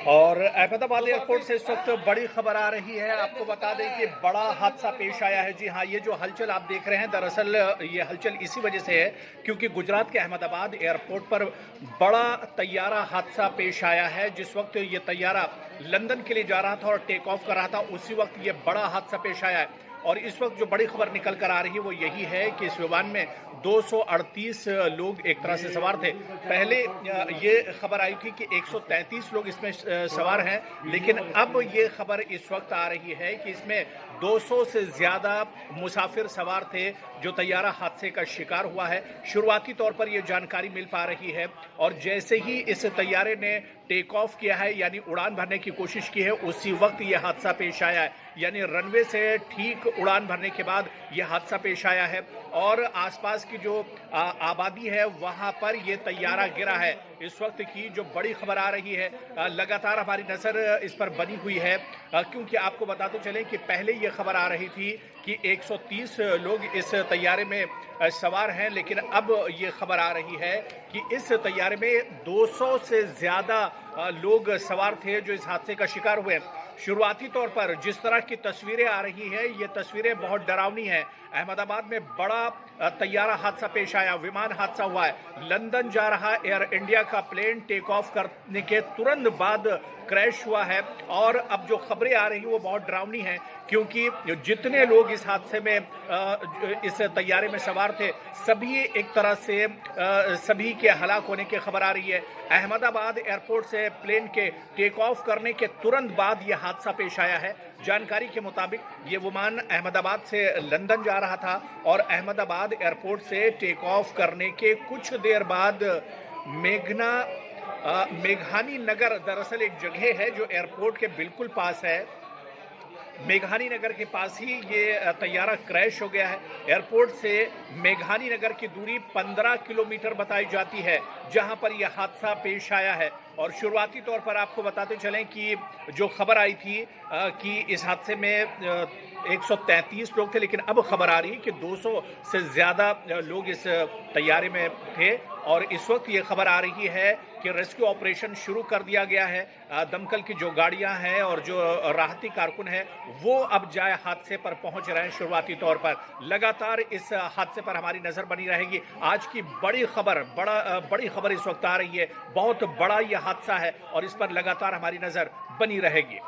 और अहमदाबाद एयरपोर्ट से इस वक्त बड़ी खबर आ रही है। आपको बता दें कि बड़ा हादसा पेश आया है। जी हाँ, ये जो हलचल आप देख रहे हैं, दरअसल ये हलचल इसी वजह से है क्योंकि गुजरात के अहमदाबाद एयरपोर्ट पर बड़ा तैयारा हादसा पेश आया है। जिस वक्त ये तैयारा लंदन के लिए जा रहा था और टेक ऑफ कर रहा था, उसी वक्त ये बड़ा हादसा पेश आया है। और इस वक्त जो बड़ी खबर निकल कर आ रही है वो यही है कि इस विमान में 238 लोग एक तरह से सवार थे। पहले ये खबर आई थी कि 133 लोग इसमें सवार हैं, लेकिन अब ये खबर इस वक्त आ रही है कि इसमें 200 से ज़्यादा मुसाफिर सवार थे जो तैयारा हादसे का शिकार हुआ है। शुरुआती तौर पर यह जानकारी मिल पा रही है और जैसे ही इस तैयारे ने टेक ऑफ किया है यानी उड़ान भरने की कोशिश की है, उसी वक्त यह हादसा पेश आया है। यानी रनवे से ठीक उड़ान भरने के बाद यह हादसा पेश आया है और आसपास की जो आबादी है वहां पर यह तैयारा गिरा है। इस वक्त की जो बड़ी खबर आ रही है, लगातार हमारी नज़र इस पर बनी हुई है क्योंकि आपको बताते चलें कि पहले यह खबर आ रही थी कि 130 लोग इस तैयारे में सवार हैं, लेकिन अब ये खबर आ रही है कि इस तैयारे में 200 से ज़्यादा लोग सवार थे जो इस हादसे का शिकार हुए। शुरुआती तौर पर जिस तरह की तस्वीरें आ रही हैं, ये तस्वीरें बहुत डरावनी हैं। अहमदाबाद में बड़ा तैयारा हादसा पेश आया, विमान हादसा हुआ है। लंदन जा रहा एयर इंडिया का प्लेन टेक ऑफ करने के तुरंत बाद क्रैश हुआ है और अब जो खबरें आ रही हैं वो बहुत डरावनी हैं क्योंकि जितने लोग इस हादसे में इस तैयारे में सवार थे, सभी एक तरह से सभी के हलाक होने की खबर आ रही है। अहमदाबाद एयरपोर्ट से प्लेन के टेक ऑफ करने के तुरंत बाद यह हादसा पेश आया है। जानकारी के मुताबिक ये विमान अहमदाबाद से लंदन जा रहा था और अहमदाबाद एयरपोर्ट से टेक ऑफ करने के कुछ देर बाद मेघानी नगर दरअसल एक जगह है जो एयरपोर्ट के बिल्कुल पास है। मेघानी नगर के पास ही ये तैयारा क्रैश हो गया है। एयरपोर्ट से मेघानी नगर की दूरी 15 किलोमीटर बताई जाती है जहां पर यह हादसा पेश आया है। और शुरुआती तौर पर आपको बताते चलें कि जो खबर आई थी कि इस हादसे में 133 लोग थे, लेकिन अब खबर आ रही है कि 200 से ज़्यादा लोग इस तैयारे में थे और इस वक्त ये खबर आ रही है कि रेस्क्यू ऑपरेशन शुरू कर दिया गया है। दमकल की जो गाड़ियां हैं और जो राहती कारकुन हैं वो अब जाए हादसे पर पहुंच रहे हैं। शुरुआती तौर पर लगातार इस हादसे पर हमारी नज़र बनी रहेगी। आज की बड़ी खबर इस वक्त आ रही है, बहुत बड़ा यह हादसा है और इस पर लगातार हमारी नज़र बनी रहेगी।